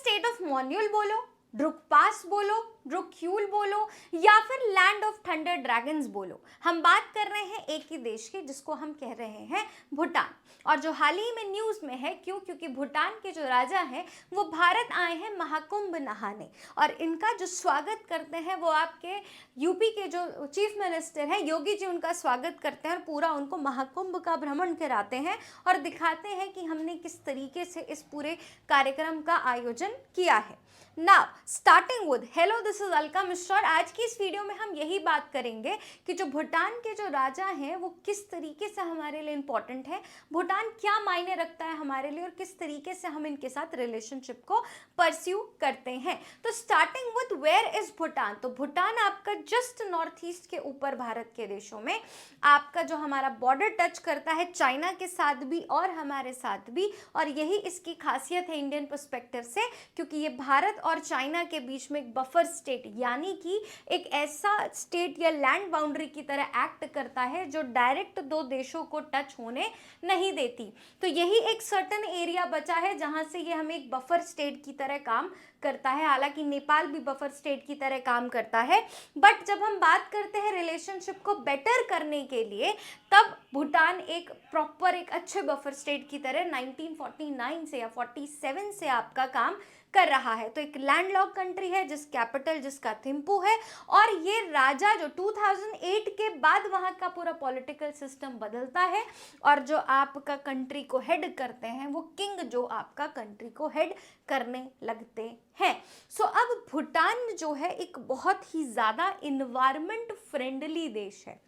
State of मॉन्यूल बोलो, ड्रुकपास बोलो, ड्रुक्यूल बोलो, या फिर लैंड ऑफ थंडर ड्रैगन्स बोलो, हम बात कर रहे हैं एक ही देश की जिसको हम कह रहे हैं भूटान। और जो हाल ही में न्यूज में है, क्योंकि भूटान के जो राजा हैं वो भारत आए हैं महाकुंभ नहाने, और इनका जो स्वागत करते हैं वो आपके यूपी के जो चीफ मिनिस्टर हैं योगी जी उनका स्वागत करते हैं और पूरा उनको महाकुंभ का भ्रमण कराते हैं और दिखाते हैं कि हमने किस तरीके से इस पूरे कार्यक्रम का आयोजन किया है। Now starting with hello, this is Alka Mishra. आज की इस वीडियो में हम यही बात करेंगे कि जो भूटान के जो राजा हैं वो किस तरीके से हमारे लिए इंपॉर्टेंट है, भूटान क्या मायने रखता है हमारे लिए और किस तरीके से हम इनके साथ रिलेशनशिप को परस्यू करते हैं। तो starting with where is Bhutan, तो भूटान आपका जस्ट नॉर्थ ईस्ट के ऊपर भारत के देशों में आपका जो हमारा बॉर्डर टच करता है चाइना के साथ भी और हमारे साथ भी, और यही इसकी खासियत है इंडियन पर्सपेक्टिव से, क्योंकि ये भारत और चाइना के बीच में एक बफर स्टेट यानी कि एक ऐसा स्टेट या लैंड बाउंड्री की तरह एक्ट करता है जो डायरेक्ट दो देशों को टच होने नहीं देती। तो यही एक सर्टेन एरिया बचा है जहां से ये हमें एक बफर स्टेट की तरह काम करता है। हालांकि नेपाल भी बफर स्टेट की तरह काम करता है, बट जब हम बात करते हैं रिलेशनशिप को बेटर करने के लिए, तब भूटान एक प्रॉपर एक अच्छे बफर स्टेट की तरह 1949 से या 47 से आपका काम कर रहा है। तो एक लैंडलॉक कंट्री है जिस कैपिटल जिसका थिम्पू है, और ये राजा जो 2008 के बाद वहाँ का पूरा पॉलिटिकल सिस्टम बदलता है और जो आपका कंट्री को हेड करते हैं वो किंग जो आपका कंट्री को हेड करने लगते हैं। सो अब भूटान जो है एक बहुत ही ज़्यादा इन्वायरमेंट फ्रेंडली देश है।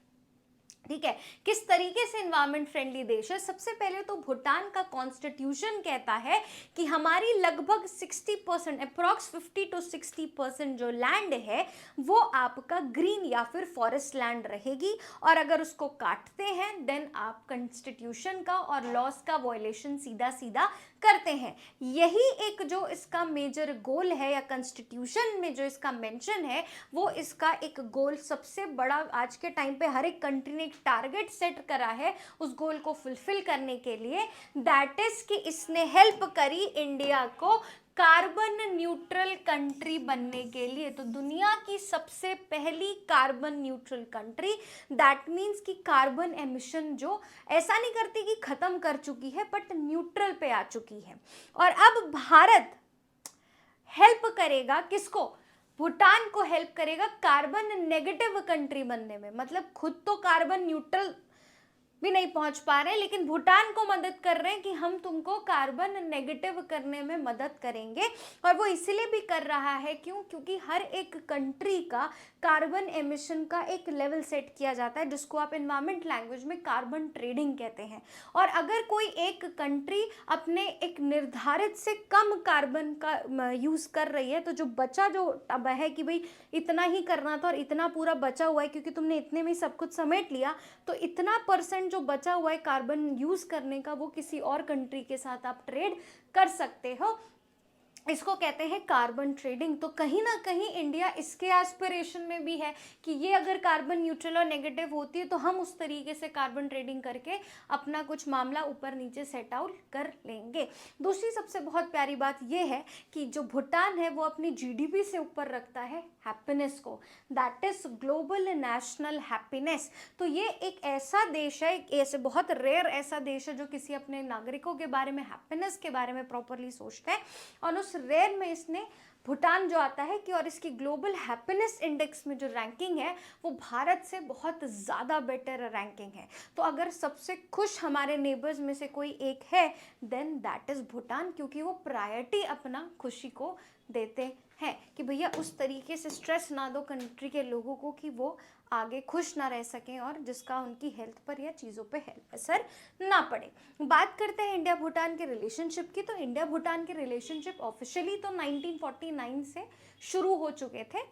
ठीक है, किस तरीके से इन्वायरमेंट फ्रेंडली देश है? सबसे पहले तो भूटान का कॉन्स्टिट्यूशन कहता है कि हमारी लगभग 60% अप्रॉक्स 50 to 60% जो लैंड है वो आपका ग्रीन या फिर फॉरेस्ट लैंड रहेगी, और अगर उसको काटते हैं देन आप कॉन्स्टिट्यूशन का और लॉस का वायलेशन सीधा सीधा करते हैं। यही एक जो इसका मेजर गोल है या कॉन्स्टिट्यूशन में जो इसका मेंशन है वो इसका एक गोल सबसे बड़ा आज के टाइम पे हर एक कंट्री ने टारगेट सेट करा है उस गोल को फुलफिल करने के लिए, दैट इज कि इसने हेल्प करी इंडिया को कार्बन न्यूट्रल कंट्री बनने के लिए। तो दुनिया की सबसे पहली carbon neutral country, that means कि कार्बन एमिशन जो ऐसा नहीं करती कि खत्म कर चुकी है बट न्यूट्रल पे आ चुकी है। और अब भारत हेल्प करेगा किसको? भूटान को हेल्प करेगा कार्बन नेगेटिव कंट्री बनने में। मतलब खुद तो कार्बन न्यूट्रल भी नहीं पहुंच पा रहे हैं, लेकिन भूटान को मदद कर रहे हैं कि हम तुमको कार्बन नेगेटिव करने में मदद करेंगे। और वो इसलिए भी कर रहा है क्योंकि हर एक कंट्री का कार्बन एमिशन का एक लेवल सेट किया जाता है जिसको आप एनवायरमेंट लैंग्वेज में कार्बन ट्रेडिंग कहते हैं। और अगर कोई एक कंट्री अपने एक निर्धारित से कम कार्बन का यूज़ कर रही है, तो जो बचा जो अब है कि भाई इतना ही करना था और इतना पूरा बचा हुआ है क्योंकि तुमने इतने में सब कुछ समेट लिया, तो इतना परसेंट जो बचा हुआ है कार्बन यूज करने का वो किसी और कंट्री के साथ आप ट्रेड कर सकते हो। इसको कहते हैं कार्बन ट्रेडिंग। तो कहीं ना कहीं इंडिया इसके एस्पिरेशन में भी है कि ये अगर कार्बन न्यूट्रल और नेगेटिव होती है तो हम उस तरीके से कार्बन ट्रेडिंग करके अपना कुछ मामला ऊपर नीचे सेट आउट कर लेंगे। दूसरी सबसे बहुत प्यारी बात ये है कि जो भूटान है वो अपनी जीडीपी से ऊपर रखता है हैप्पीनेस को, that is global national happiness. तो ये एक ऐसा देश है, एक ऐसे बहुत रेयर ऐसा देश है जो किसी अपने नागरिकों के बारे में हैप्पीनेस के बारे में प्रॉपरली सोचता है, और उस रेयर में इसने भूटान जो आता है कि और इसकी ग्लोबल हैप्पीनेस इंडेक्स में जो रैंकिंग है वो भारत से बहुत ज़्यादा बेटर रैंकिंग है। तो अगर सबसे खुश हमारे नेबर्स में से कोई एक है देन दैट इज़ भूटान, क्योंकि वो प्रायोरिटी अपना खुशी को देते हैं कि भैया उस तरीके से स्ट्रेस ना दो कंट्री के लोगों को कि वो आगे खुश ना रह सकें और जिसका उनकी हेल्थ पर या चीज़ों पे असर ना पड़े। बात करते हैं इंडिया भूटान के रिलेशनशिप की। तो इंडिया भूटान के रिलेशनशिप ऑफिशियली तो 1949 से शुरू हो चुके थे,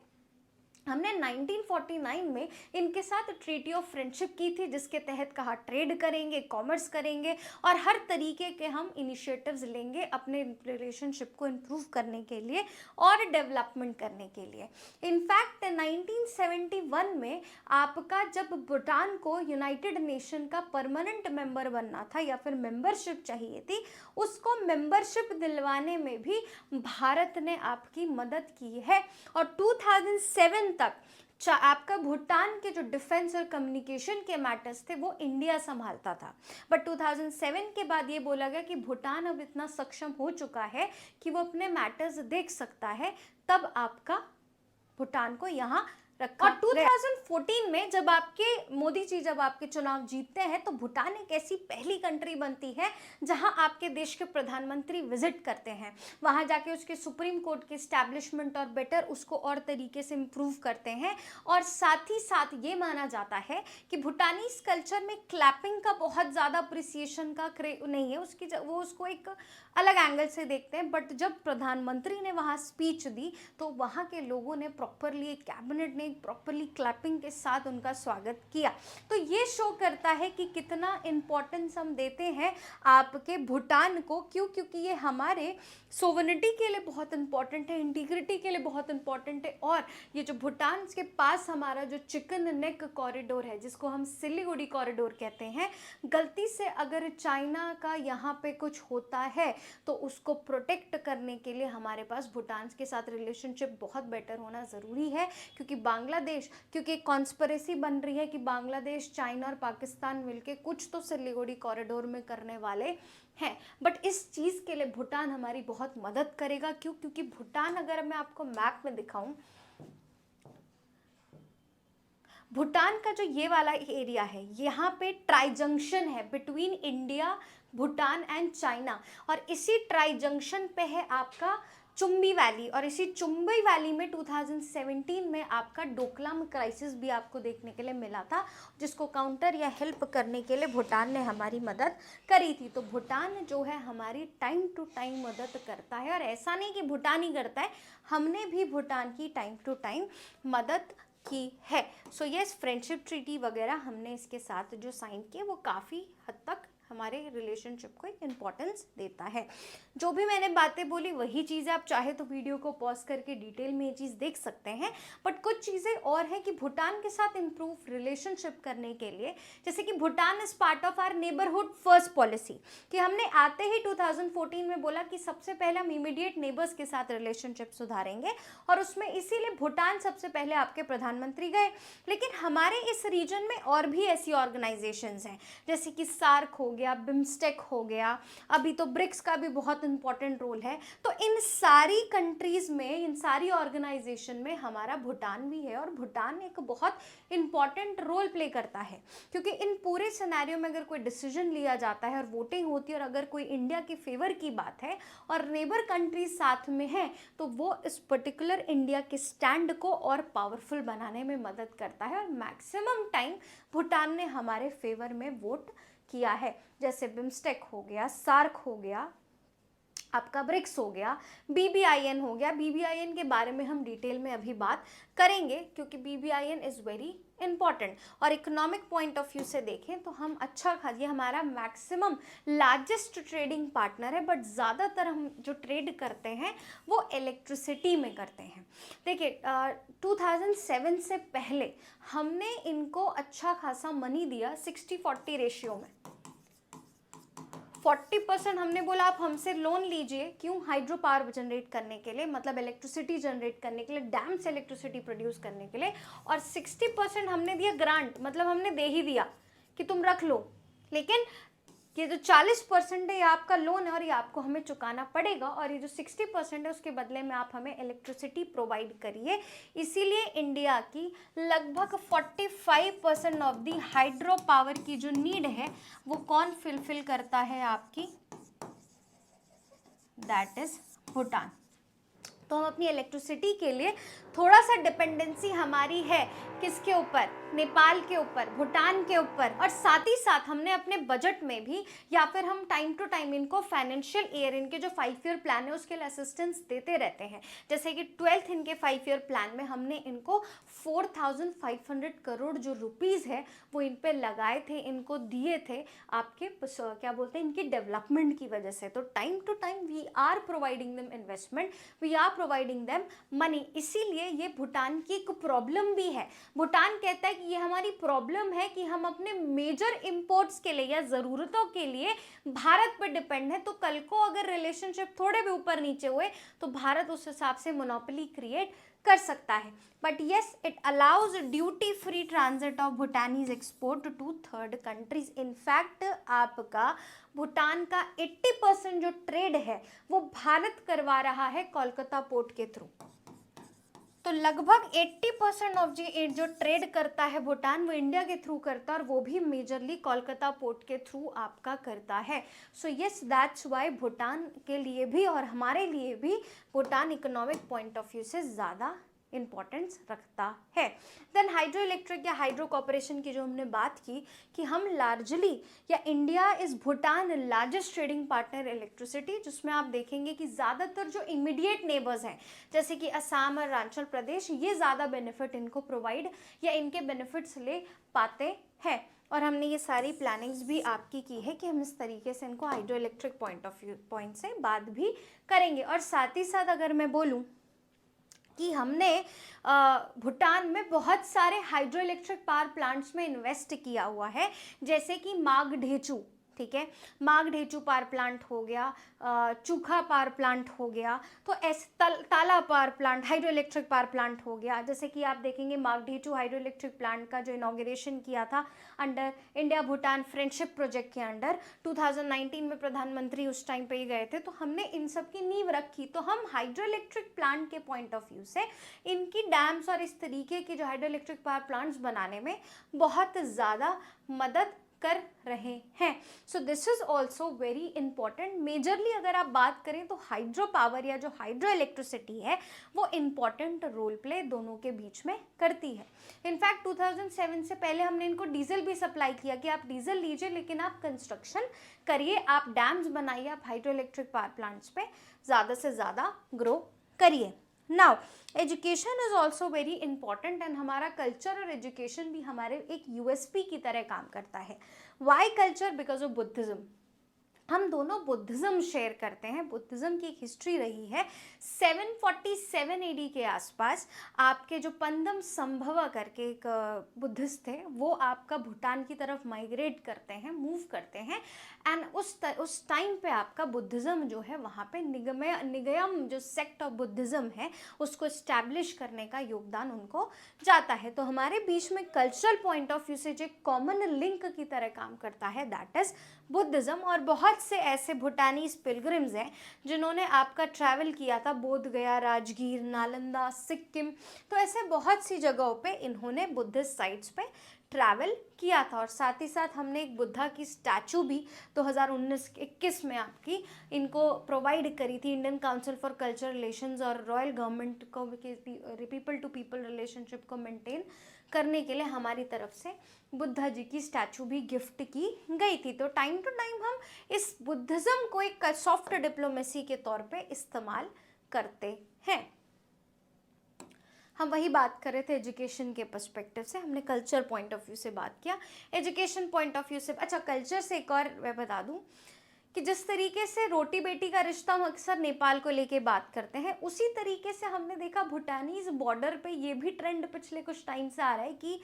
हमने 1949 में इनके साथ ट्रीटी ऑफ फ्रेंडशिप की थी, जिसके तहत कहा ट्रेड करेंगे, कॉमर्स करेंगे और हर तरीके के हम इनिशिएटिव्स लेंगे अपने रिलेशनशिप को इम्प्रूव करने के लिए और डेवलपमेंट करने के लिए। इनफैक्ट 1971 में आपका जब भूटान को यूनाइटेड नेशन का परमानेंट मेंबर बनना था या फिर मेंबरशिप चाहिए थी, उसको मेंबरशिप दिलवाने में भी भारत ने आपकी मदद की है। और 2007 तक आपका भूटान के जो डिफेंस और कम्युनिकेशन के मैटर्स थे वो इंडिया संभालता था, बट 2007 के बाद ये बोला गया कि भूटान अब इतना सक्षम हो चुका है कि वो अपने मैटर्स देख सकता है, तब आपका भूटान को यहाँ रखा। और 2014 में जब आपके मोदी जी जब आपके चुनाव जीतते हैं, तो भूटान एक ऐसी पहली कंट्री बनती है जहां आपके देश के प्रधानमंत्री विजिट करते हैं, वहां जाके उसके सुप्रीम कोर्ट के एस्टैब्लिशमेंट और बेटर उसको और तरीके से इम्प्रूव करते हैं। और साथ ही साथ ये माना जाता है कि भूटानीज कल्चर में क्लैपिंग का बहुत ज़्यादा अप्रिसिएशन का नहीं है, वो उसको एक अलग एंगल से देखते हैं। बट जब प्रधानमंत्री ने वहाँ स्पीच दी तो वहाँ के लोगों ने प्रॉपरली, कैबिनेट ने प्रॉपरली क्लैपिंग के साथ उनका स्वागत किया। तो ये शो करता है कि कितना इम्पोर्टेंस हम देते हैं आपके भूटान को। क्यों? क्योंकि ये हमारे सोवरेनिटी के लिए बहुत इंपॉर्टेंट है, इंटीग्रिटी के लिए बहुत इंपॉर्टेंट है। और ये जो भूटान के पास हमारा जो चिकन नेक कॉरिडोर है, जिसको हम सिलीगुड़ी कॉरिडोर कहते हैं, गलती से अगर चाइना का यहाँ पे कुछ होता है तो उसको प्रोटेक्ट करने के लिए हमारे पास भूटान के साथ रिलेशनशिप बहुत बेटर होना ज़रूरी है। क्योंकि कॉन्स्पिरेसी बन रही है कि बांग्लादेश, चाइना और पाकिस्तान मिलके कुछ तो सिलीगुड़ी कॉरिडोर में करने वाले हैं, बट इस चीज़ के लिए भूटान हमारी बहुत मदद करेगा। क्यों? क्योंकि भूटान, अगर मैं आपको मैप में दिखाऊं, भूटान का जो ये वाला एरिया है, यहाँ पे ट्राई जंक्शन है between India, Bhutan and China, और इसी ट्राई जंक्शन पे है आपका चुम्बी वैली। और इसी चुम्बी वैली में 2017 में आपका डोकलाम क्राइसिस भी आपको देखने के लिए मिला था, जिसको काउंटर या हेल्प करने के लिए भूटान ने हमारी मदद करी थी। तो भूटान जो है हमारी टाइम टू टाइम मदद करता है, और ऐसा नहीं कि भूटान ही करता है, हमने भी भूटान की टाइम टू टाइम मदद की है। सो यस, फ्रेंडशिप ट्रीटी वगैरह हमने इसके साथ जो साइन किए वो काफ़ी हद तक हमारे रिलेशनशिप को एक इम्पॉर्टेंस देता है। जो भी मैंने बातें बोली वही चीज़ें, आप चाहे तो वीडियो को पॉज करके डिटेल में ये चीज़ देख सकते हैं। बट कुछ चीज़ें और हैं कि भूटान के साथ इम्प्रूव रिलेशनशिप करने के लिए, जैसे कि Bhutan is part of our neighbourhood first policy, कि हमने आते ही 2014 में बोला कि सबसे पहले हम इमीडिएट नेबर्स के साथ रिलेशनशिप सुधारेंगे, और उसमें इसीलिए भूटान सबसे पहले आपके प्रधानमंत्री गए। लेकिन हमारे इस रीजन में और भी ऐसी ऑर्गेनाइजेशंस हैं, जैसे कि सार्क हो गया, बिम्स्टेक हो गया, अभी तो ब्रिक्स का भी बहुत इंपॉर्टेंट रोल है। तो इन सारी कंट्रीज में, इन सारी ऑर्गेनाइजेशन में हमारा भूटान भी है, और भूटान एक बहुत इंपॉर्टेंट रोल प्ले करता है। क्योंकि इन पूरे सिनेरियो में अगर कोई डिसीजन लिया जाता है और वोटिंग होती है, और अगर कोई इंडिया के फेवर की बात है और नेबर कंट्रीज साथ में है, तो वो इस पर्टिकुलर इंडिया के स्टैंड को और पावरफुल बनाने में मदद करता है। और मैक्सिमम टाइम भूटान ने हमारे फेवर में वोट किया है, जैसे बिम्स्टेक हो गया, सार्क हो गया, आपका ब्रिक्स हो गया, BBIN हो गया। BBIN के बारे में हम डिटेल में अभी बात करेंगे, क्योंकि BBIN इज़ वेरी इंपॉर्टेंट। और इकोनॉमिक पॉइंट ऑफ व्यू से देखें तो हम ये हमारा मैक्सिमम लार्जेस्ट ट्रेडिंग पार्टनर है, बट ज़्यादातर हम जो ट्रेड करते हैं वो इलेक्ट्रिसिटी में करते हैं। देखिए 2007 से पहले हमने इनको अच्छा खासा मनी दिया 60-40 रेशियो में। 40% हमने बोला आप हमसे लोन लीजिए, क्यों? हाइड्रो पावर जनरेट करने के लिए, मतलब इलेक्ट्रिसिटी जनरेट करने के लिए, डैम से इलेक्ट्रिसिटी प्रोड्यूस करने के लिए। और 60% हमने दिया ग्रांट, मतलब हमने दे ही दिया कि तुम रख लो। लेकिन ये जो 40% है ये आपका लोन है और ये आपको हमें चुकाना पड़ेगा, और ये जो 60% है उसके बदले में आप हमें इलेक्ट्रिसिटी प्रोवाइड करिए। इसीलिए इंडिया की लगभग 45% ऑफ दी हाइड्रो पावर की जो नीड है वो कौन फिलफिल करता है? आपकी, दैट इज भूटान। तो हम अपनी इलेक्ट्रिसिटी के लिए थोड़ा सा डिपेंडेंसी हमारी है किसके ऊपर, नेपाल के ऊपर, भूटान के ऊपर। और साथ ही साथ हमने अपने बजट में भी या फिर हम टाइम टू टाइम इनको फाइनेंशियल ईयर, इनके जो 5 ईयर प्लान है उसके लिए असिस्टेंस देते रहते हैं। जैसे कि 12th इनके 5 ईयर प्लान में हमने इनको 4500 करोड़ जो रुपीस है वो इन पे लगाए थे, इनको दिए थे आपके क्या बोलते हैं इनकी डेवलपमेंट की वजह से। तो time to time we are providing them investment, we are providing them money. इसीलिए ये भूटान की एक प्रॉब्लम भी है। भूटान कहता है कि ये हमारी प्रॉब्लम है कि हम अपने मेजर इंपोर्ट्स के लिए या ज़रूरतों के लिए भारत पर डिपेंड है। तो कल को अगर रिलेशनशिप थोड़े भी ऊपर नीचे हुए तो भारत उस हिसाब से मोनोपोली क्रिएट कर सकता है। But yes, it allows duty free transit of Bhutanese export to third countries. In fact आपका भूटान का 80% जो ट्रेड है वो भारत करवा रहा है कोलकाता पोर्ट के थ्रू। तो लगभग 80% ऑफ जो ट्रेड करता है भूटान वो इंडिया के थ्रू करता है, और वो भी मेजरली कोलकाता पोर्ट के थ्रू आपका करता है। So yes, that's why Bhutan के लिए भी और हमारे लिए भी Bhutan economic point of view से ज़्यादा इंपॉर्टेंस रखता है। देन हाइड्रो इलेक्ट्रिक या हाइड्रो कॉर्पोरेशन की जो हमने बात की कि हम लार्जली या India is Bhutan largest trading partner electricity, जिसमें आप देखेंगे कि ज़्यादातर जो इमीडिएट नेबर्स हैं जैसे कि असम और अरुणाचल प्रदेश, ये ज़्यादा बेनिफिट इनको प्रोवाइड या इनके बेनिफिट्स ले पाते हैं। और हमने ये सारी प्लानिंग्स भी आपकी की है कि हम इस तरीके से इनको हाइड्रो इलेक्ट्रिक पॉइंट से बात भी करेंगे। और साथ ही साथ अगर मैं बोलूँ कि हमने भूटान में बहुत सारे हाइड्रो इलेक्ट्रिक पावर प्लांट्स में इन्वेस्ट किया हुआ है, जैसे कि मागढेचू, ठीक है, मागढेचू पावर प्लांट हो गया, चूखा पावर प्लांट हो गया, तो ऐसे ताला power plant hydro electric power plant हो गया। जैसे कि आप देखेंगे मागढेचू हाइड्रो इलेक्ट्रिक प्लांट का जो इनॉग्रेशन किया था under India Bhutan friendship project के अंडर 2019 में प्रधानमंत्री उस टाइम पे ही गए थे। तो हमने इन सब की नींव रखी। तो हम हाइड्रो इलेक्ट्रिक प्लांट के पॉइंट ऑफ व्यू से इनकी डैम्स और इस तरीके की जो हाइड्रो इलेक्ट्रिक पावर प्लांट्स बनाने में बहुत ज़्यादा मदद कर रहे हैं। So this is also very important. Majorly अगर आप बात करें तो हाइड्रो पावर या जो हाइड्रो इलेक्ट्रिसिटी है वो इंपॉर्टेंट रोल प्ले दोनों के बीच में करती है। इनफैक्ट 2007 से पहले हमने इनको डीजल भी सप्लाई किया कि आप डीजल लीजिए लेकिन आप कंस्ट्रक्शन करिए, आप डैम्स बनाइए, आप हाइड्रो इलेक्ट्रिक पावर प्लांट्स पे ज़्यादा से ज़्यादा ग्रो करिए। Now education is also very important and हमारा कल्चर और एजुकेशन भी हमारे एक यूएसपी की तरह काम करता है। Why culture? Because of Buddhism. हम दोनों बुद्धिज्म शेयर करते हैं। बुद्धिज्म की एक हिस्ट्री रही है। 747 एडी के आसपास आपके जो पंदम संभवा करके एक बुद्धिस्ट थे वो आपका भूटान की तरफ माइग्रेट करते हैं, मूव करते हैं, एंड उस टाइम पे आपका बुद्धिज्म जो है वहाँ पे निगयम जो सेक्ट ऑफ बुद्धिज्म है उसको इस्टेब्लिश करने का योगदान उनको जाता है। तो हमारे बीच में कल्चरल पॉइंट ऑफ व्यू से जो कॉमन लिंक की तरह काम करता है दैट इज बुद्धिज्म। और बहुत से ऐसे भूटानीज पिलग्रिम्स हैं जिन्होंने आपका ट्रैवल किया था बोध गया, राजगीर, नालंदा, सिक्किम, तो ऐसे बहुत सी जगहों पे इन्होंने बुद्धिस्ट साइट्स पे ट्रैवल किया था। और साथ ही साथ हमने एक बुद्धा की स्टैचू भी 2019-21 में आपकी इनको प्रोवाइड करी थी। Indian council for cultural relations और रॉयल गवर्नमेंट को पीपल टू पीपल रिलेशनशिप को मेंटेन करने के लिए हमारी तरफ से बुद्धा जी की स्टैचू भी गिफ्ट की गई थी। तो टाइम टू टाइम हम इस बुद्धिज्म को एक सॉफ्ट डिप्लोमेसी के तौर पे इस्तेमाल करते हैं। हम वही बात कर रहे थे एजुकेशन के पर्सपेक्टिव से, हमने कल्चर पॉइंट ऑफ व्यू से बात किया, एजुकेशन पॉइंट ऑफ व्यू से। अच्छा, कल्चर से एक और मैं बता दूं कि जिस तरीके से रोटी बेटी का रिश्ता हम अक्सर नेपाल को लेके बात करते हैं, उसी तरीके से हमने देखा भूटानीज बॉर्डर पे ये भी ट्रेंड पिछले कुछ टाइम से आ रहा है कि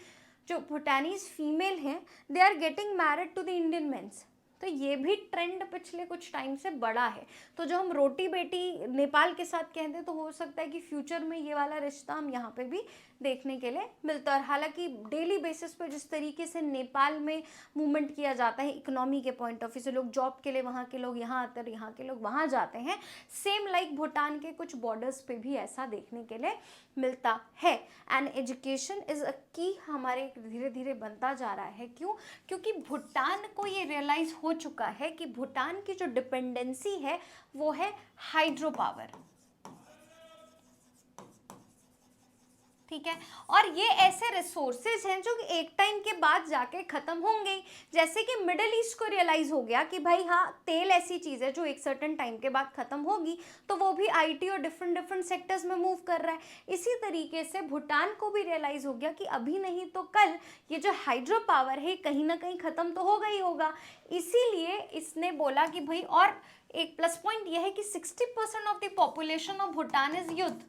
जो भूटानीज फीमेल हैं they are getting married to the Indian mens. तो ये भी ट्रेंड पिछले कुछ टाइम से बड़ा है। तो जो हम रोटी बेटी नेपाल के साथ कहते हैं तो हो सकता है कि फ्यूचर में ये वाला रिश्ता हम यहाँ पे भी देखने के लिए मिलता है। और हालांकि डेली बेसिस पे जिस तरीके से नेपाल में मूवमेंट किया जाता है इकोनॉमी के पॉइंट ऑफ व्यू से, लोग जॉब के लिए वहाँ के लोग यहाँ आते हैं, यहाँ के लोग वहाँ जाते हैं, सेम लाइक भूटान के कुछ बॉर्डर्स पे भी ऐसा देखने के लिए मिलता है। एंड एजुकेशन इज अ की हमारे धीरे धीरे बनता जा रहा है। क्यों? क्योंकि भूटान को ये रियलाइज हो चुका है कि भूटान की जो डिपेंडेंसी है वो है हाइड्रो पावर। ठीक है। और ये ऐसे रिसोर्सेज हैं जो एक टाइम के बाद जाके खत्म होंगे। जैसे कि मिडिल ईस्ट को रियलाइज हो गया कि भाई हाँ, तेल ऐसी चीज है जो एक सर्टेन टाइम के बाद खत्म होगी, तो वो भी आईटी और डिफरेंट डिफरेंट सेक्टर्स में मूव कर रहा है। इसी तरीके से भूटान को भी रियलाइज हो गया कि अभी नहीं तो कल ये जो हाइड्रो पावर है कहीं ना कहीं खत्म तो होगा ही होगा। इसीलिए इसने बोला कि भाई, और एक प्लस पॉइंट यह है कि 60% of the population of Bhutan is youth.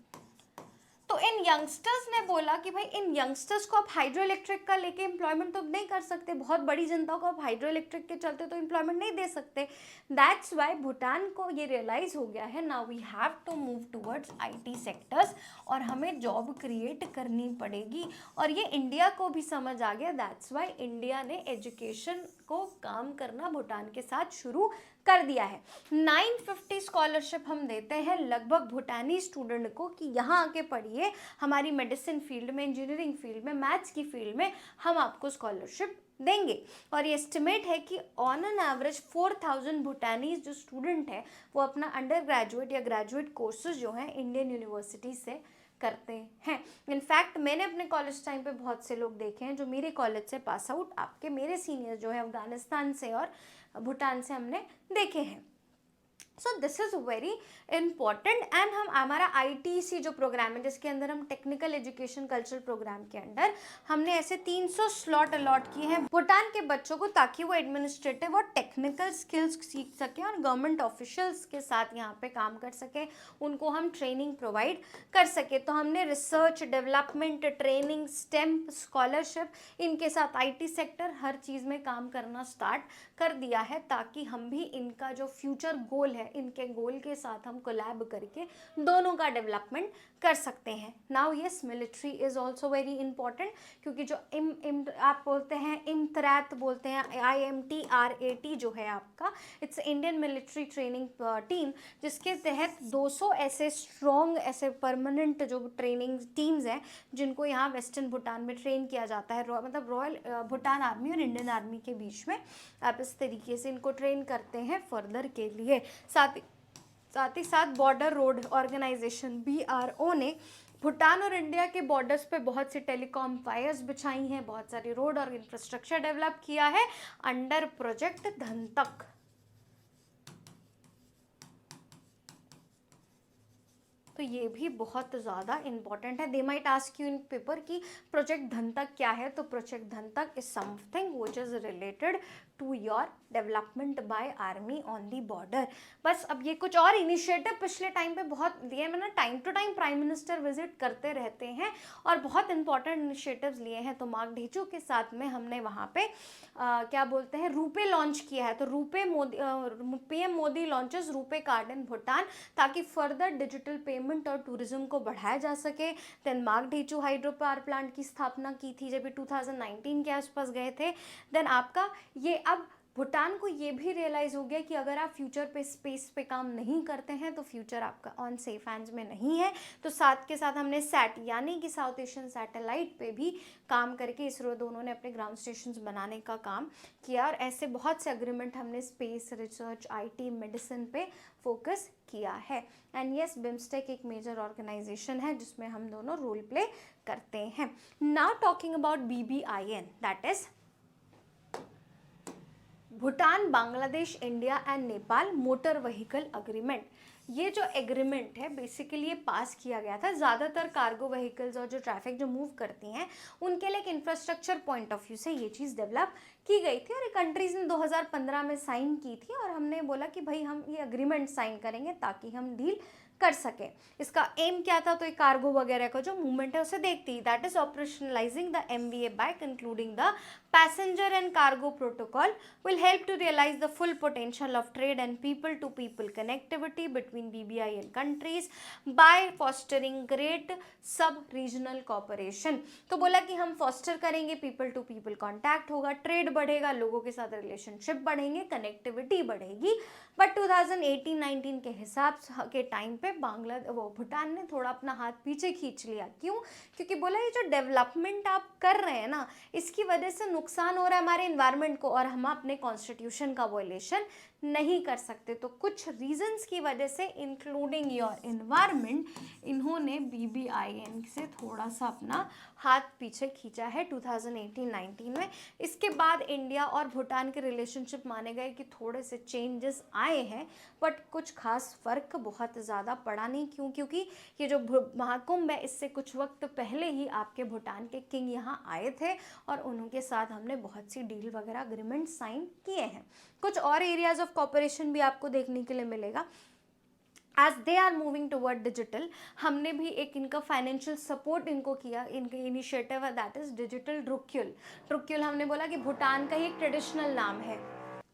तो इन यंगस्टर्स ने बोला कि भाई इन यंगस्टर्स को आप हाइड्रो इलेक्ट्रिक का लेके एम्प्लॉयमेंट तो नहीं कर सकते, बहुत बड़ी जनता को आप हाइड्रो इलेक्ट्रिक के चलते तो एम्प्लॉयमेंट नहीं दे सकते। दैट्स वाई भूटान को ये रियलाइज हो गया है, now we have to move towards IT sectors, और हमें जॉब क्रिएट करनी पड़ेगी। और ये इंडिया को भी समझ आ गया। दैट्स वाई इंडिया ने एजुकेशन को काम करना भूटान के साथ शुरू कर दिया है। 950 स्कॉलरशिप हम देते हैं लगभग भूटानी स्टूडेंट को कि यहाँ आके पढ़िए, हमारी मेडिसिन फील्ड में, इंजीनियरिंग फील्ड में, मैथ्स की फील्ड में हम आपको स्कॉलरशिप देंगे। और ये एस्टिमेट है कि ऑन एन एवरेज 4000 भूटानीज जो स्टूडेंट है वो अपना अंडर ग्रेजुएट या ग्रेजुएट कोर्सेज जो हैं इंडियन यूनिवर्सिटी से करते हैं। इनफैक्ट मैंने अपने कॉलेज टाइम पे बहुत से लोग देखे हैं जो मेरे कॉलेज से पास आउट, आपके मेरे सीनियर जो है अफगानिस्तान से और भूटान से हमने देखे हैं। So this is very important. And हम हमारा ITC जो प्रोग्राम है जिसके अंदर हम टेक्निकल एजुकेशन कल्चरल प्रोग्राम के अंडर हमने ऐसे 300 स्लॉट अलॉट किए हैं भूटान के बच्चों को, ताकि वो एडमिनिस्ट्रेटिव और टेक्निकल स्किल्स सीख सकें और गवर्नमेंट ऑफिशियल्स के साथ यहाँ पे काम कर सकें, उनको हम ट्रेनिंग प्रोवाइड कर सके। तो हमने research, development, training, stem, scholarship, इनके साथ IT सेक्टर, हर चीज़ में काम करना स्टार्ट कर दिया है, ताकि हम भी इनका जो फ्यूचर गोल है, इनके गोल के साथ हम कोलैब करके दोनों का डेवलपमेंट कर सकते हैं। Now yes, military is also very important, क्योंकि जो आप बोलते हैं इमतरात बोलते हैं, IMTRAT जो है आपका, it's Indian military training team, जिसके तहत 200 ऐसे स्ट्रॉन्ग, ऐसे परमानेंट जो ट्रेनिंग टीम्स हैं जिनको यहाँ वेस्टर्न भूटान में ट्रेन किया जाता है, मतलब रॉयल भूटान आर्मी और इंडियन आर्मी के बीच में आप इस तरीके से इनको ट्रेन करते हैं फर्दर के लिए। साथ ही साथ बॉर्डर रोड ऑर्गेनाइजेशन BRO ने भूटान और इंडिया के बॉर्डर्स पे बहुत सी टेलीकॉम वायर्स बिछाई हैं, बहुत सारी रोड और इंफ्रास्ट्रक्चर डेवलप किया है अंडर प्रोजेक्ट धनतक। तो ये भी बहुत ज़्यादा इंपॉर्टेंट है। They might ask you in paper कि प्रोजेक्ट धनतक क्या है, तो project Dantak is something which is related to your development by army on the border. बस अब ये कुछ और इनिशिएटिव पिछले टाइम पे बहुत दिए, मैंने time to time prime minister visit करते रहते हैं और बहुत इंपॉर्टेंट इनिशिएटिव्स लिए हैं। तो मार्गढेचू के साथ में हमने वहाँ पे क्या बोलते हैं, रुपे लॉन्च किया है। तो RuPay Modi, PM Modi launches RuPay card in Bhutan, ताकि फर्दर डिजिटल पेमेंट और टूरिज्म को बढ़ाया जा सके। Then Mangdechhu hydro power plant की स्थापना की थी जब 2019 के आसपास गए थे। देन आपका ये अब भूटान को ये भी रियलाइज़ हो गया कि अगर आप फ्यूचर पे स्पेस पे काम नहीं करते हैं तो फ्यूचर आपका ऑन सेफ हैंड्स में नहीं है। तो साथ के साथ हमने सैट यानी कि साउथ एशियन सैटेलाइट पे भी काम करके इसरो दोनों ने अपने ग्राउंड स्टेशंस बनाने का काम किया, और ऐसे बहुत से अग्रीमेंट हमने स्पेस, रिसर्च, IT, मेडिसिन पे फोकस किया है। एंड यस, बिम्स्टेक एक मेजर ऑर्गेनाइजेशन है जिसमें हम दोनों रोल प्ले करते हैं। Now talking about BBIN, that is Bhutan, Bangladesh, India and Nepal motor vehicle agreement. ये जो एग्रीमेंट है बेसिकली ये पास किया गया था ज़्यादातर कार्गो व्हीकल्स और जो ट्रैफिक जो मूव करती हैं उनके लिए एक इंफ्रास्ट्रक्चर पॉइंट ऑफ व्यू से ये चीज़ डेवलप की गई थी, और ये कंट्रीज़ ने 2015 में साइन की थी, और हमने बोला कि भाई हम ये अग्रीमेंट साइन करेंगे ताकि हम डील कर सके। इसका एम क्या था, तो ये कार्गो वगैरह का जो मूवमेंट है उसे देखती, that is operationalising the MVA by concluding the passenger and cargo protocol will help to realise the full potential of trade and people to people connectivity between BBIN countries by fostering great sub regional cooperation. तो बोला कि हम foster करेंगे, people to people contact होगा, trade बढ़ेगा, लोगों के साथ रिलेशनशिप बढ़ेंगे, कनेक्टिविटी बढ़ेगी। बट 2018-19 के हिसाब के टाइम पे भूटान ने थोड़ा अपना हाथ पीछे खींच लिया। क्यों? क्योंकि बोला ये जो डेवलपमेंट आप कर रहे हैं ना, इसकी वजह से नुकसान हो रहा है हमारे इन्वायरमेंट को, और हम अपने कॉन्स्टिट्यूशन का वॉयलेशन नहीं कर सकते। तो कुछ रीजंस की वजह से इंक्लूडिंग योर इन्वायरमेंट, इन्होंने BBIN से थोड़ा सा अपना हाथ पीछे खींचा है 2018-19 में। इसके बाद इंडिया और भूटान के रिलेशनशिप माने गए कि थोड़े से चेंजेस आए हैं, बट कुछ खास फर्क बहुत ज़्यादा पड़ा नहीं। क्यों? क्योंकि ये जो महाकुंभ है, इससे कुछ वक्त पहले ही आपके भूटान के किंग यहाँ आए थे और उनके साथ हमने बहुत सी डील वगैरह एग्रीमेंट साइन किए हैं। कुछ और एरियाज ऑफ कॉपरेशन भी आपको देखने के लिए मिलेगा। As they are moving toward digital, हमने भी एक इनका फाइनेंशियल सपोर्ट इनको किया। इनका इनिशिएटिव है दैट इज डिजिटल रुक्युल। रुक्युल हमने बोला कि भूटान का ही एक ट्रेडिशनल नाम है,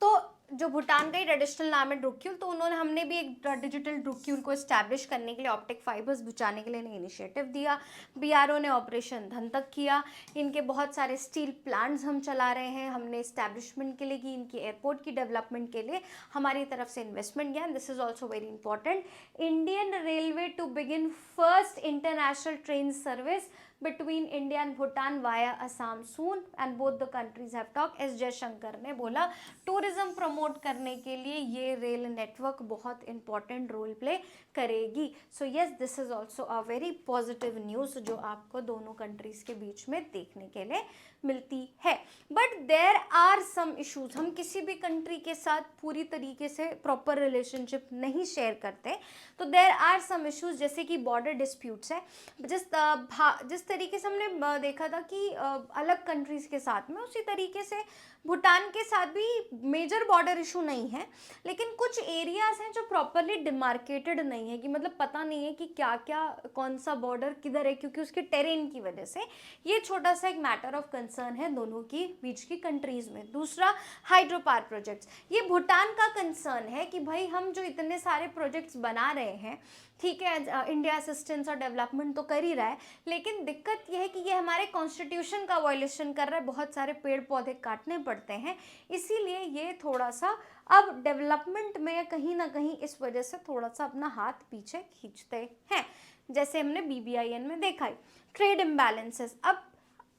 तो जो भूटान का ही ट्रेडिशनल नाम है रुक्युल, तो हमने भी एक डिजिटल रुक्युल को एस्टैब्लिश करने के लिए, ऑप्टिक फाइबर्स बिछाने के लिए इनिशिएटिव दिया। BRO ने ऑपरेशन धनतक किया। इनके बहुत सारे स्टील प्लांट्स हम चला रहे हैं, हमने एस्टैब्लिशमेंट के लिए की, इनकी एयरपोर्ट की डेवलपमेंट के लिए हमारी तरफ से इन्वेस्टमेंट गया। This is also very important. Indian railway to begin first international train service between India and Bhutan via Assam soon and both the countries have talked। S Jaishankar ने बोला टूरिज्म प्रमोट करने के लिए ये रेल नेटवर्क बहुत important role play करेगी। So yes, this is also a very positive news जो आपको दोनों कंट्रीज के बीच में देखने के लिए मिलती है। But there are some issues. हम किसी भी कंट्री के साथ पूरी तरीके से प्रॉपर रिलेशनशिप नहीं शेयर करते, तो देयर आर सम इश्यूज, जैसे कि बॉर्डर डिस्प्यूट्स है। जिस तरीके से हमने देखा था कि अलग कंट्रीज के साथ में, उसी तरीके से भूटान के साथ भी मेजर बॉर्डर इशू नहीं है, लेकिन कुछ एरियाज हैं जो प्रॉपरली डिमार्केटेड नहीं है, कि मतलब पता नहीं है कि क्या क्या कौन सा बॉर्डर किधर है, क्योंकि उसके टेरेन की वजह से ये छोटा सा एक मैटर ऑफ कंसर्न है दोनों की बीच की कंट्रीज में। दूसरा, हाइड्रो पावर प्रोजेक्ट्स। ये भूटान का कंसर्न है कि भाई हम जो इतने सारे प्रोजेक्ट्स बना रहे हैं, ठीक है, इंडिया असिस्टेंस और डेवलपमेंट तो कर ही रहा है, लेकिन दिक्कत यह है कि ये हमारे कॉन्स्टिट्यूशन का वायलेशन कर रहा है, बहुत सारे पेड़ पौधे काटने पड़ते हैं, इसीलिए ये थोड़ा सा अब डेवलपमेंट में कहीं ना कहीं इस वजह से थोड़ा सा अपना हाथ पीछे खींचते हैं, जैसे हमने BBIN में देखा है। ट्रेड इम्बैलेंसेस, अब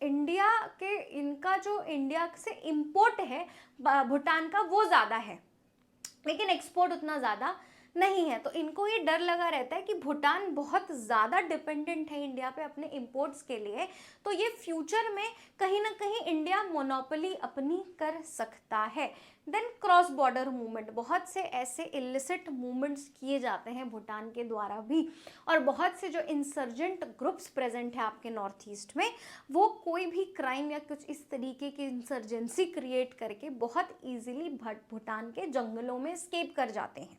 इंडिया के, इनका जो इंडिया से इम्पोर्ट है भूटान का वो ज़्यादा है, लेकिन एक्सपोर्ट उतना ज़्यादा नहीं है। तो इनको ये डर लगा रहता है कि भूटान बहुत ज़्यादा डिपेंडेंट है इंडिया पे अपने इंपोर्ट्स के लिए, तो ये फ्यूचर में कहीं ना कहीं इंडिया मोनोपोली अपनी कर सकता है। देन क्रॉस बॉर्डर मूवमेंट, बहुत से ऐसे इलिसिट मूवमेंट्स किए जाते हैं भूटान के द्वारा भी, और बहुत से जो इंसर्जेंट ग्रुप्स प्रेजेंट है आपके नॉर्थ ईस्ट में, वो कोई भी क्राइम या कुछ इस तरीके की इंसर्जेंसी क्रिएट करके बहुत ईजिली भूटान के जंगलों में एस्केप कर जाते हैं।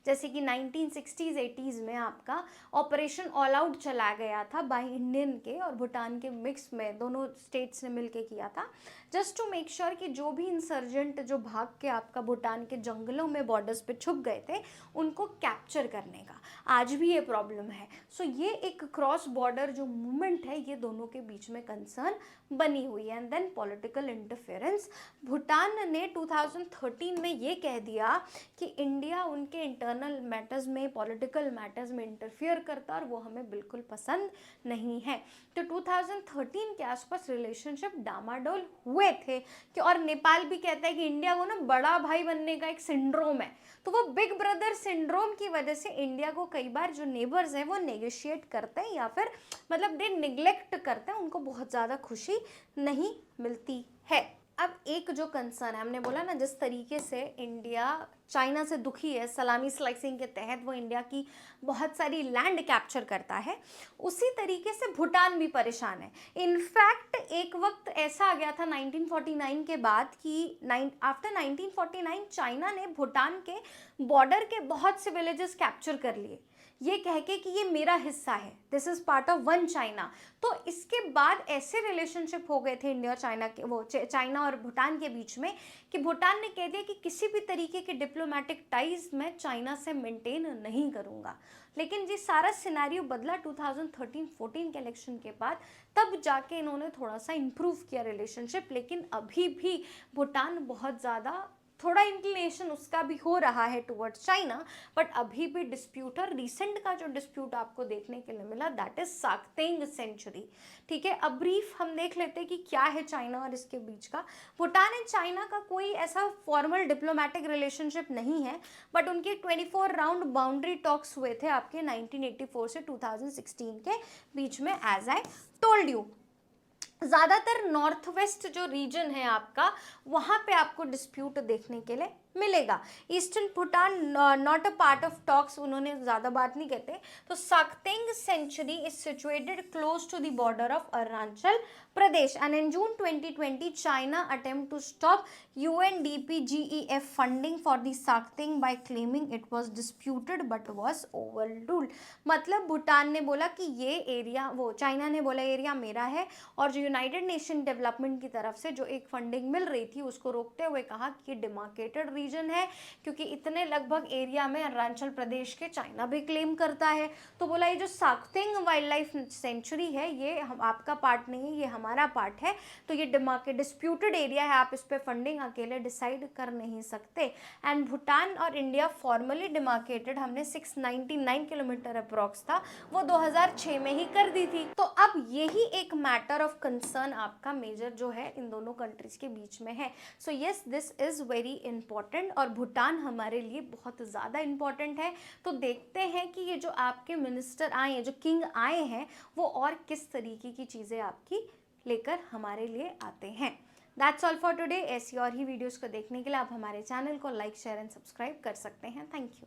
जैसे कि 1960s 80s में आपका ऑपरेशन ऑल आउट चला गया था बाय इंडियन के और भूटान के मिक्स में, दोनों स्टेट्स ने मिलके किया था, जस्ट टू मेक श्योर कि जो भी इंसर्जेंट जो भाग के आपका भूटान के जंगलों में बॉर्डर्स पे छुप गए थे, उनको कैप्चर करने का। आज भी ये प्रॉब्लम है। सो ये एक क्रॉस बॉर्डर जो मूवमेंट है, ये दोनों के बीच में कंसर्न बनी हुई है। And then political interference, Bhutan ने 2013 में ये कह दिया कि इंडिया उनके इंटरनल मैटर्स में, पॉलिटिकल मैटर्स में इंटरफियर करता और वो हमें बिल्कुल पसंद नहीं है। तो 2013 के आसपास रिलेशनशिप डामाडोल हुए थे कि, और नेपाल भी कहता है कि इंडिया को ना बड़ा भाई बनने का एक सिंड्रोम है, तो वो बिग ब्रदर सिंड्रोम की वजह से इंडिया को कई बार जो नेबर्स हैं वो नेगोशिएट करते हैं या फिर मतलब दे निगलेक्ट करते हैं, उनको बहुत ज़्यादा खुशी नहीं मिलती है। अब एक जो कंसर्न है, हमने बोला ना जिस तरीके से इंडिया चाइना से दुखी है, सलामी स्लाइसिंग के तहत वो इंडिया की बहुत सारी लैंड कैप्चर करता है, उसी तरीके से भूटान भी परेशान है। इनफैक्ट एक वक्त ऐसा आ गया था 1949 के बाद कि आफ्टर 1949 चाइना ने भूटान के बॉर्डर के बहुत से विलेजेस कैप्चर कर लिए, ये कह के कि ये मेरा हिस्सा है, this is part of one China. तो इसके बाद ऐसे रिलेशनशिप हो गए थे इंडिया और चाइना के, वो चाइना और भूटान के बीच में, कि भूटान ने कह दिया कि किसी भी तरीके के डिप्लोमेटिक टाइज मैं चाइना से मेंटेन नहीं करूंगा। लेकिन जी सारा सिनेरियो बदला 2013-14 के इलेक्शन के बाद, तब जाके इन्होंने थोड़ा सा इम्प्रूव किया रिलेशनशिप, लेकिन अभी भी भूटान बहुत ज़्यादा थोड़ा इंक्लिनेशन उसका भी हो रहा है टुवर्ड्स चाइना, बट अभी भी डिस्प्यूट, और रिसेंट का जो डिस्प्यूट आपको देखने के लिए मिला दैट इज साक्तेंग सेंचुरी। ठीक है, अब ब्रीफ हम देख लेते हैं कि क्या है चाइना और इसके बीच का। भूटान एंड चाइना का कोई ऐसा फॉर्मल डिप्लोमेटिक रिलेशनशिप नहीं है, बट उनके 24 राउंड बाउंड्री टॉक्स हुए थे आपके 1984 से 2016 के बीच में, एज आई टोल्ड यू। ज़्यादातर नॉर्थ वेस्ट जो रीजन है आपका, वहाँ पे आपको डिस्प्यूट देखने के लिए मिलेगा। Eastern Bhutan not a part of talks, उन्होंने ज़्यादा बात नहीं कहते। तो Sakteng sanctuary is situated close to the border of Arunachal Pradesh, and in June 2020 China attempt to stop UNDP-GEF funding for the Sakteng by claiming it was disputed but was overruled. मतलब भूटान ने बोला कि ये एरिया, वो चाइना ने बोला एरिया मेरा है, और जो यूनाइटेड नेशन डेवलपमेंट की तरफ से जो एक फंडिंग मिल रही थी उसको रोकते हुए कहा कि ये डिमार्केटेड रीजन है, क्योंकि इतने लगभग एरिया में अरुणाचल प्रदेश के चाइना भी क्लेम करता है। तो बोला ये जो साक्तेंग वाइल्ड लाइफ सेंचुरी है ये हम आपका पार्ट नहीं है, ये हमारा पार्ट है, तो ये डिस्प्यूटेड एरिया है, आप इस पे फंडिंग अकेले डिसाइड कर नहीं सकते। एंड भूटान और इंडिया फॉर्मली डिमार्केटेड हमने 699 किलोमीटर अप्रॉक्स था, वो 2006 में ही कर दी थी। तो अब यही एक मैटर ऑफ कंसर्न आपका मेजर जो है इन दोनों कंट्रीज के बीच में है। So yes, this is very important, और भूटान हमारे लिए बहुत ज़्यादा इंपॉर्टेंट है। तो देखते हैं कि ये जो आपके मिनिस्टर आए हैं, जो किंग आए हैं, वो और किस तरीके की चीज़ें आपकी लेकर हमारे लिए आते हैं। That's all for today. ऐसी और ही वीडियोस को देखने के लिए आप हमारे चैनल को लाइक, शेयर एंड सब्सक्राइब कर सकते हैं। Thank you.